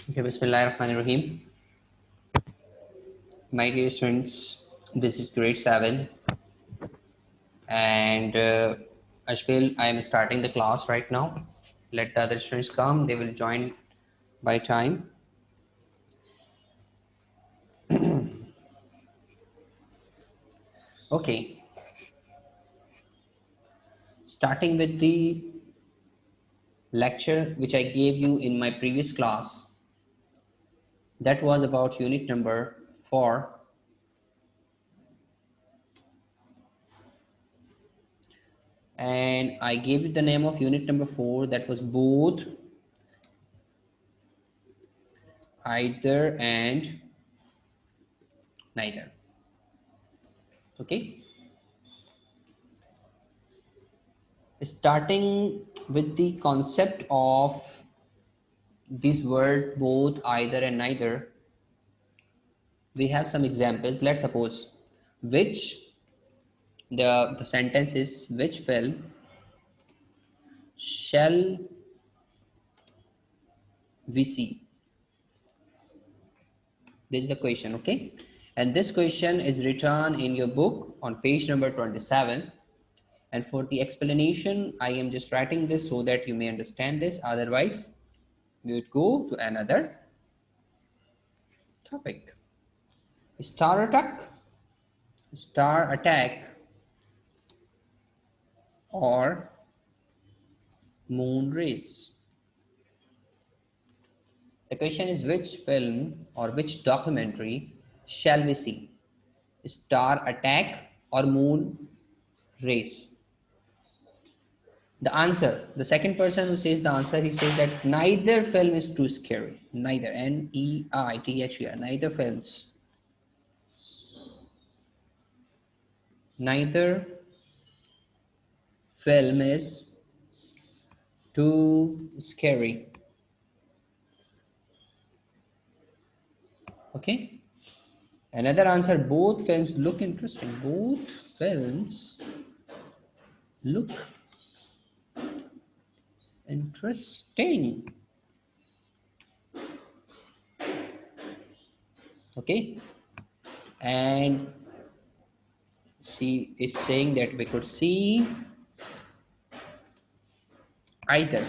Okay, Bismillahirrahmanirrahim. My dear students, this is grade 7 and Ashbil, I am starting the class right now. Let the other students come, they will join by time. Okay, starting with the lecture which I gave you in my previous class, that was about unit number 4, and I gave you the name of unit number 4, that was both, either, and neither. Okay, starting with the concept of this word both, either, and neither, we have some examples. Let's suppose which the sentence is, which film shall we see? This is the question. Okay, and this question is written in your book on page number 27, and for the explanation I am just writing this so that you may understand this, otherwise we would go to another topic. Star attack or moon race. The question is, which film or which documentary shall we see? Star attack or moon race? The answer, the second person who says the answer, he says that neither film is too scary. Neither, Neither, neither films. Neither film is too scary. Okay. Another answer, both films look interesting. Both films look interesting. Okay. And she is saying that we could see either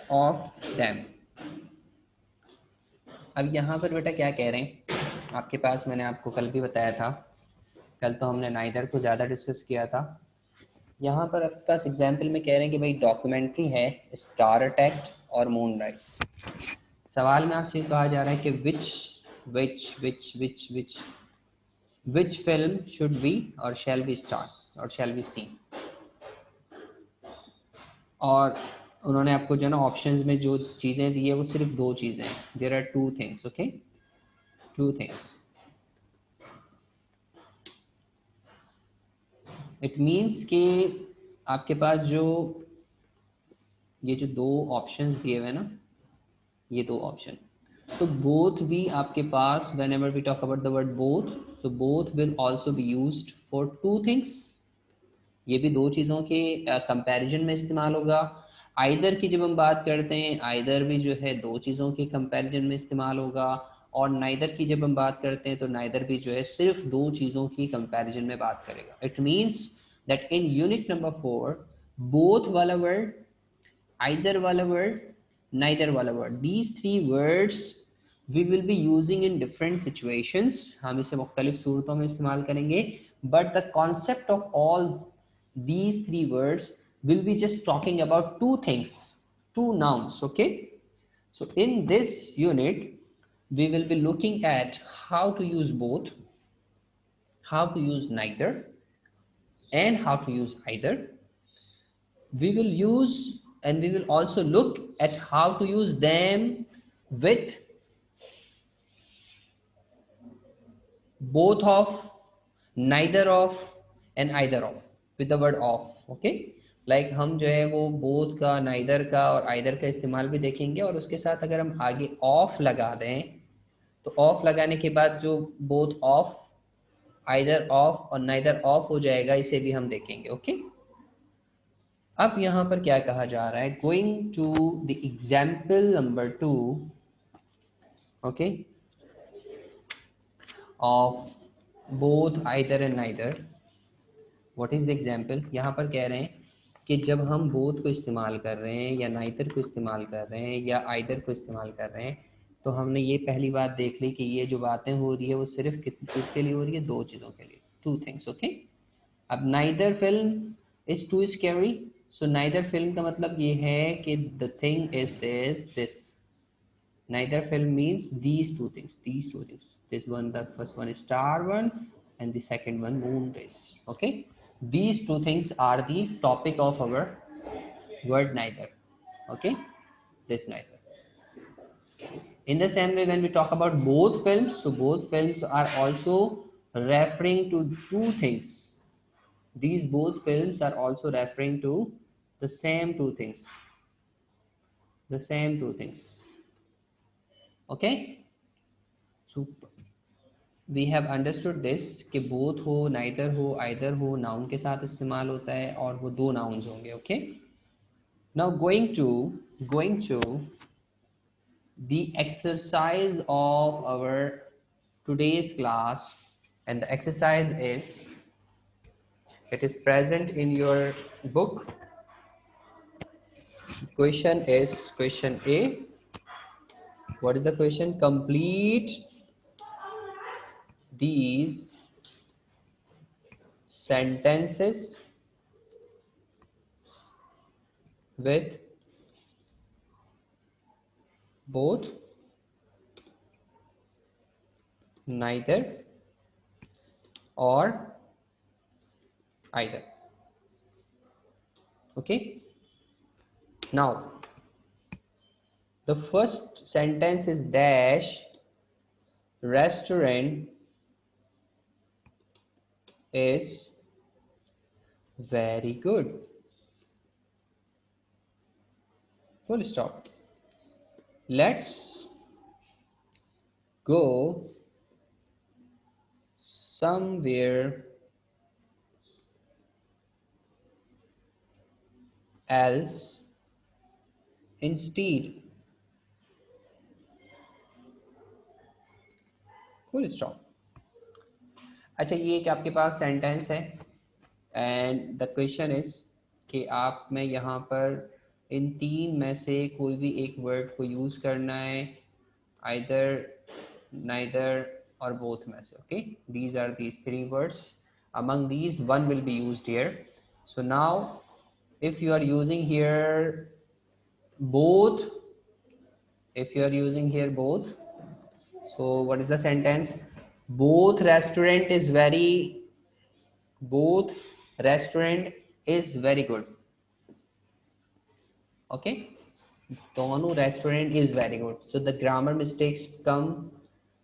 of them. अब यहाँ पर बेटा क्या कह रहे हैं आपके पास, मैंने आपको कल भी बताया था, कल तो हमने नाइदर को ज़्यादा डिस्कस किया था। यहाँ पर आपके पास एग्जाम्पल में कह रहे हैं कि भाई डॉक्यूमेंट्री है स्टार अटैक और मून राइज। सवाल में आपसे कहा जा रहा है कि विच फिल्म शुड बी और शैल बी स्टार्ट और शैल बी सी, और उन्होंने आपको जो ना ऑप्शंस में जो चीज़ें दी है वो सिर्फ दो चीज़ें हैं। There are two things. Okay, two things. It means कि आपके पास जो ये जो दो ऑप्शंस दिए हुए हैं ना, ये दो ऑप्शन, तो बोथ भी आपके पास, whenever we talk about the word both, तो both will also be used for two things. ये भी दो चीज़ों के कंपैरिजन में इस्तेमाल होगा। आइदर की जब हम बात करते हैं, आइदर भी जो है दो चीज़ों के कंपैरिजन में इस्तेमाल होगा, और नाइदर की जब हम बात करते हैं तो नाइदर भी जो है सिर्फ दो चीज़ों की कंपैरिजन में बात करेगा। It means that in unit number 4, both वाला वर्ड, either वाला word, neither वाला word, these three words we will be using in different situations, हम इसे मुख्तलिफ सूरतों में इस्तेमाल करेंगे, but the concept of all these three words will be just talking about two things, two nouns. Okay, so in this unit we will be looking at how to use both, how to use neither, and how to use either. We will use, and we will also look at how to use them with both of, neither of, and either of, with the word of. Okay, like हम जो है वो both का, neither का और either का इस्तेमाल भी देखेंगे, और उसके साथ अगर हम आगे of लगा दें तो of लगाने के बाद जो both of, either of और neither of हो जाएगा, इसे भी हम देखेंगे। ओके, अब यहाँ पर क्या कहा जा रहा है, going to the example number 2, okay, of both either and neither. What is the example? यहाँ पर कह रहे हैं कि जब हम बोथ को इस्तेमाल कर रहे हैं या नाइदर को इस्तेमाल कर रहे हैं या आइदर को इस्तेमाल कर रहे हैं, तो हमने ये पहली बात देख ली कि ये जो बातें हो रही है वो सिर्फ किसके लिए हो रही है, दो चीज़ों के लिए, टू थिंग्स, ओके। अब neither film is too scary, so neither film का मतलब ये है कि the thing is this neither film means these two things, this one, the first one is star one and the second one moon rays, okay. These two things are the topic of our word neither, okay, this neither. In the same way, when we talk about both films, so both films are also referring to two things. These both films are also referring to the same two things, the same two things, okay. So we have understood this कि both हो, neither हो, either हो, noun के साथ इस्तेमाल होता है और वो दो नाउन्स होंगे, okay. Now going to the exercise of our today's class, and the exercise is, it is present in your book. Question is question A. What is the question? Complete these sentences with both, neither or either, okay. Now the first sentence is dash restaurant is very good, full stop. Let's go somewhere else instead, full stop. अच्छा, ये एक आपके पास sentence है and the question is कि आप में यहाँ पर इन तीन में से कोई भी एक वर्ड को यूज़ करना है, आइदर, नाइदर और बोथ में से, okay. These are these three words, among these one will be used here. So now if you are using here both, if you are using here both, so what is the sentence? both restaurant is very both restaurant is very good, okay. दोनों restaurant is very good. So the grammar mistakes come,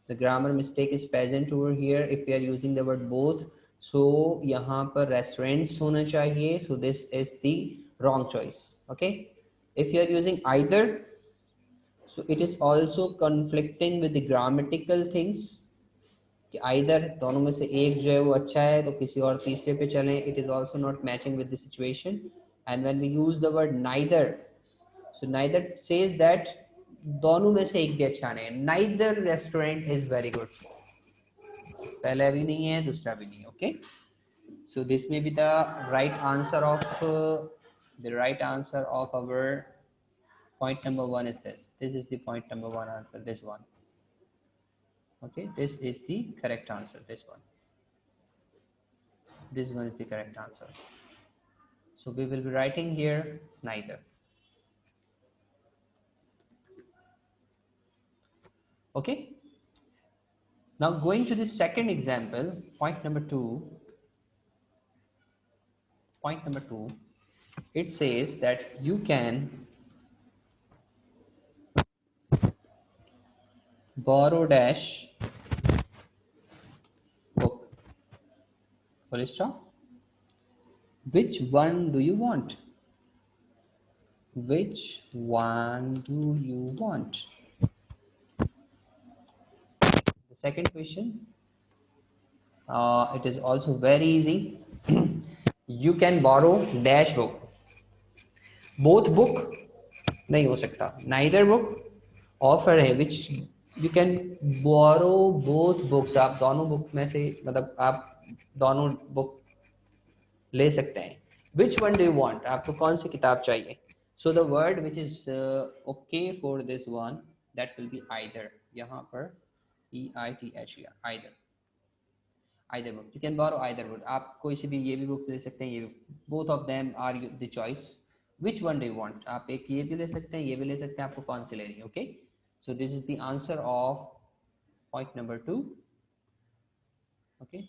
the grammar mistake is present over here if we are using the word both. So यहाँ पर restaurants होना चाहिए, so this is the wrong choice, okay. If you are using either, so it is also conflicting with the grammatical things कि either दोनों में से एक जो है वो अच्छा है तो किसी और तीसरे पे चलें, it is also not matching with the situation. And when we use the word neither, so neither says that दोनों में से एक भी अच्छा नहीं है. Neither restaurant is very good, पहला भी नहीं है दूसरा भी नहीं, okay. So this may be the right answer of the right answer of our point number 1 is this is the point number 1 answer, this one. Okay, this is the correct answer, this one is the correct answer. So we will be writing here neither. Okay, now going to the second example, point number 2, it says that you can borrow dash book, full stop. Which one do you want? Which one do you want? The second question, it is also very easy. You can borrow dash book. Both book नहीं हो सकता, neither book, offer है which you can borrow both books, आप दोनों book में से मतलब आप दोनों बुक ले सकते हैं। Which one do you want, आपको कौन सी किताब चाहिए? So the word which is okay for this one that will be either, यहाँ पर EITH, either, either book you can borrow either book, आप कोई सी भी ये भी बुक ले सकते हैं, ये भी, both of them are the choice. Which one do you want, आप एक ये भी ले सकते हैं, ये भी ले सकते हैं, आपको कौन सी लेनी है? Okay, so this is the answer of point number 2। Okay,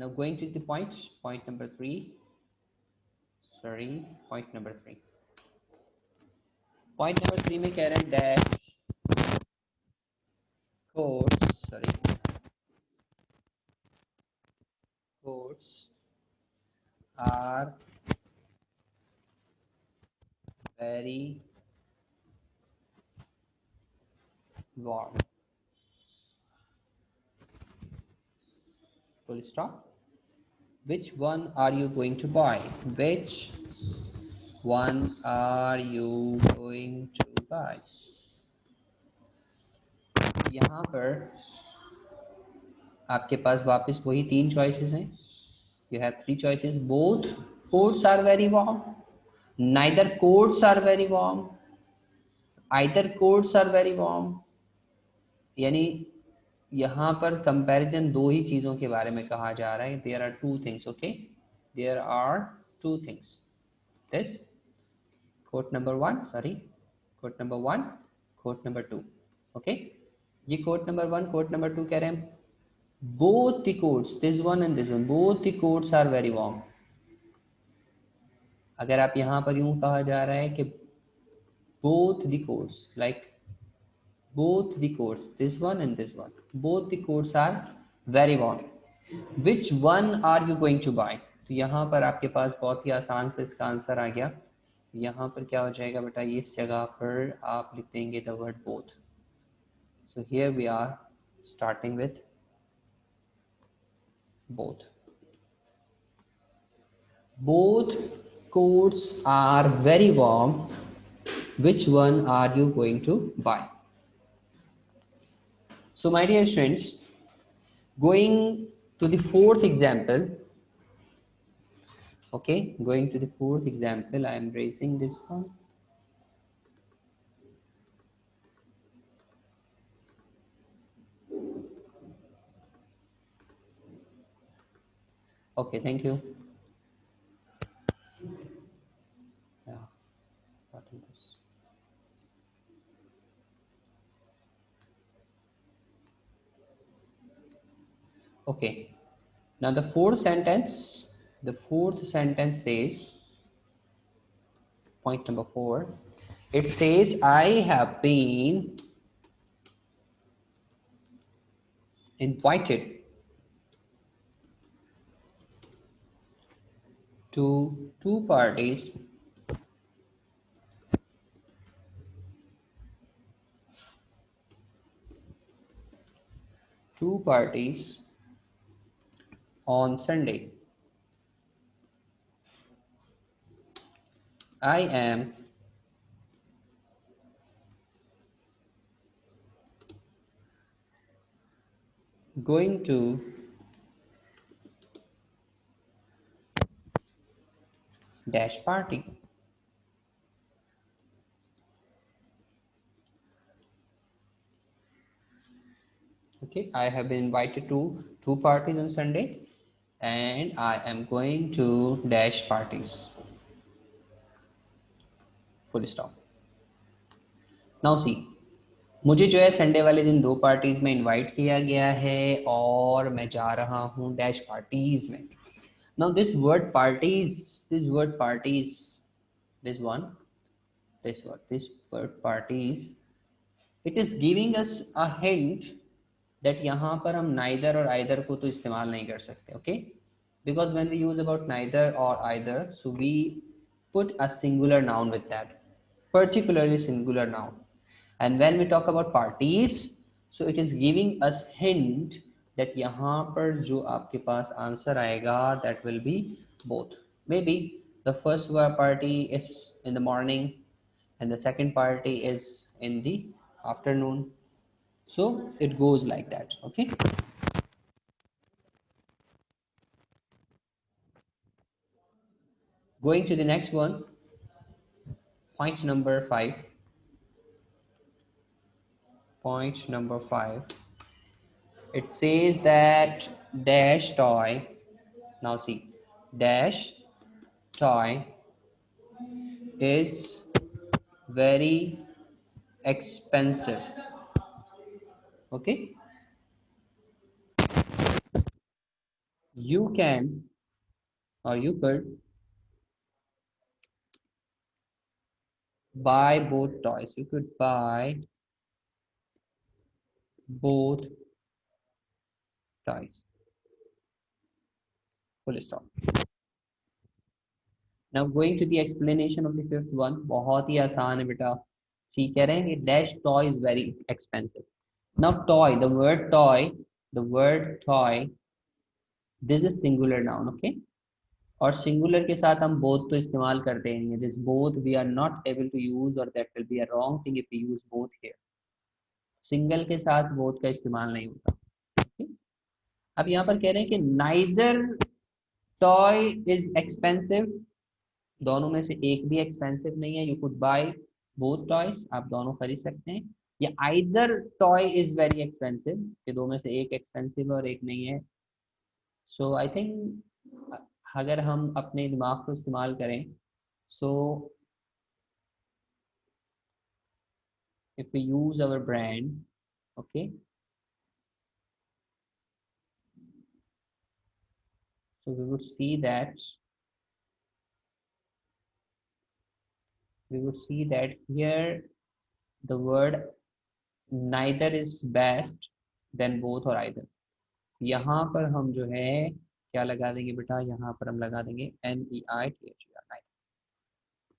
now going to the points, point number 3, sorry, point number 3, point number 3 में कह रहे हैं dash course, sorry, course are very warm, full stop. Which one are you going to buy? Which one are you going to buy? यहाँ पर आपके पास वापस वही तीन choices हैं. You have three choices. Both coats are very warm. Neither coats are very warm. Either coats are very warm. यानी यहाँ पर कंपैरिजन दो ही चीज़ों के बारे में कहा जा रहा है. There are two things. Okay, there are two things. This quote number one, sorry, quote number one, quote number two. Okay, ये quote number one, quote number two कह रहे हैं both the quotes, this one and this one, both the quotes are very warm. अगर आप यहाँ पर यूं कहा जा रहा है कि both the quotes, like both the quotes, this one and this one, both the quotes are very warm. Which one are you going to buy? तो यहाँ पर आपके पास बहुत ही आसान से इसका आंसर आ गया. यहाँ पर क्या हो जाएगा बेटा, इस जगह पर आप लिख देंगे the word both. So here we are starting with both. Both coats are very warm. Which one are you going to buy? So my dear friends, going to the fourth example. Okay, going to the fourth example, I am raising this one. Okay, thank you. Yeah, what is this? Okay, now the fourth sentence says, point number 4, it says, I have been invited to two parties on Sunday. I am going to dash party. Okay, I have been invited to two parties on Sunday and I am going to dash parties. Full stop. Now see, मुझे जो है Sunday वाले दिन दो parties में invite किया गया है और मैं जा रहा हूँ डैश पार्टीज में. Now this word parties, this word one, this word parties, it is giving us a hint that यहाँ पर हम neither और either को तो इस्तेमाल नहीं कर सकते. Okay, because when we use about neither or either, so we put a singular noun with that, particularly singular noun. And when we talk about parties, so it is giving us hint that यहाँ पर जो आपके पास answer आएगा that will be both. Maybe The first party is in the morning and the second party is in the afternoon. So it goes like that. Okay. Going to the next one, point number 5. Point number 5. It says that dash toy. Now see, dash toy is very expensive. Okay. You can, or you could, buy both toys. You could buy both toys. Full stop. Now going to the explanation of the fifth one. बहुत ही आसान है बेटा. See, कह रहे हैं कि dash toy is very expensive. Now toy, the word toy, this is singular noun, okay? और singular के साथ हम बोथ तो इस्तेमाल करते नहीं है. This both we are not able to use, और that will be a wrong thing if we use both here. Single के साथ बोथ का इस्तेमाल नहीं होता. okay? अब यहाँ पर कह रहे हैं कि नाइदर टॉय इज एक्सपेंसिव, दोनों में से एक भी एक्सपेंसिव नहीं है. You could by both toys, आप दोनों खरीद सकते हैं. या either toy is very expensive, कि दो में से एक एक्सपेंसिव और एक नहीं है. सो आई थिंक अगर हम अपने दिमाग को इस्तेमाल करें, सो if we use our brain, okay, so we would see that here the word neither is best than both or either. यहाँ पर हम जो है क्या लगा देंगे बेटा, यहाँ पर हम लगा देंगे NEITHER.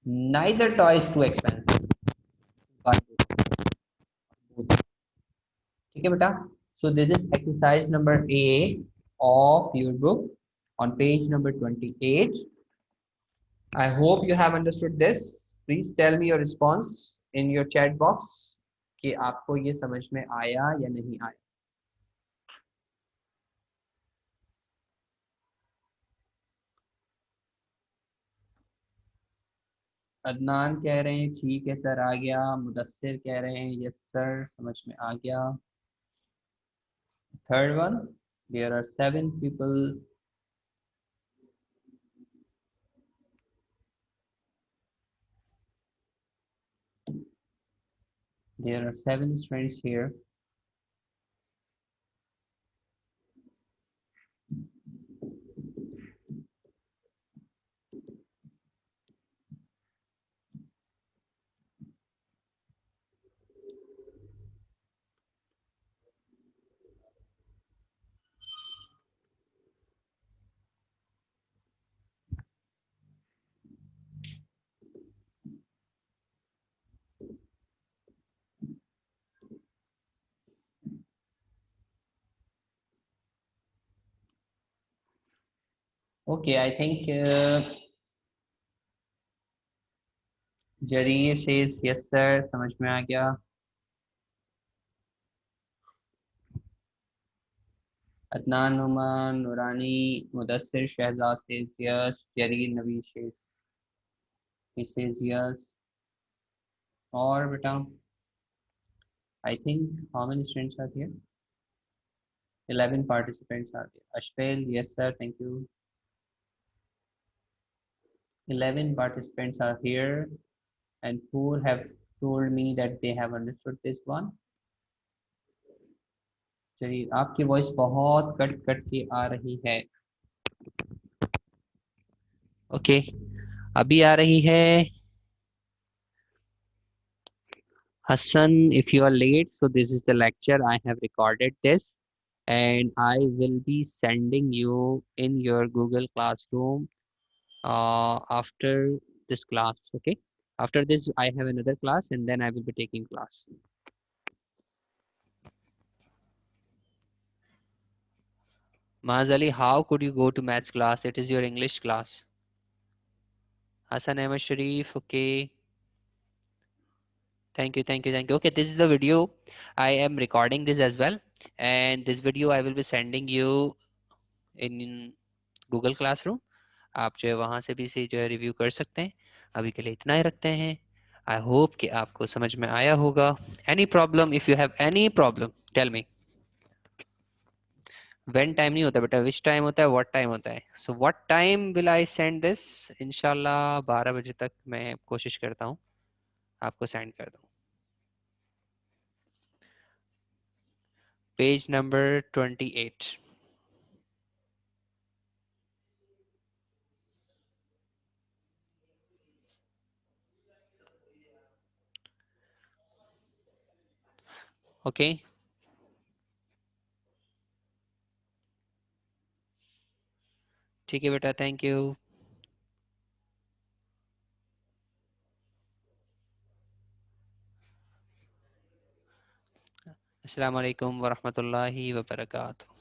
neither toy is too expensive but both. ठीक है बेटा. So this is exercise number A of your book on page number 28. I hope you have understood this. Please tell me your response in your chat box कि आपको ये समझ में आया या नहीं आया. अदनान कह रहे हैं ठीक है सर, आ गया. मुदस्सिर कह रहे हैं यस सर, समझ में आ गया. Third one, there are 7 people. There are 7 students here. Okay, I think Jareer says yes sir, समझ में आ गया. Adnan, Numan, Nurani, Mudassir, Shehzad says yes. Jareer, Naveed says, he says yes. और बेटा, I think how many students are here? 11 participants are there. Ashfel, yes sir, thank you. 11 participants are here, and who have told me that they have understood this one. चलिए, आपकी voice बहुत cut cut के आ रही है. Okay, अभी आ रही है. Hassan, if you are late, so this is the lecture. I have recorded this and I will be sending you in your Google Classroom after this class. Okay, after this I have another class and then I will be taking class. Mazali, how could you go to maths class? It is your English class. Hasan Ahmed Sharif, okay. Thank you, thank you, thank you. Okay, this is the video. I am recording this as well, and this video I will be sending you in Google Classroom. आप जो है वहाँ से भी इसे जो है review कर सकते हैं. अभी के लिए इतना ही रखते हैं. आई होप कि आपको समझ में आया होगा. Any problem, if you have any problem tell me. When time नहीं होता बेटा, विच टाइम होता है, व्हाट टाइम होता है. So what time will I send this. इंशाल्लाह 12 बजे तक मैं कोशिश करता हूँ आपको सेंड कर दूँ. Page number 28. ओके, ठीक है बेटा, थैंक यू. अस्सलाम वालेकुम वरहमतुल्लाहि वबरकातुहू.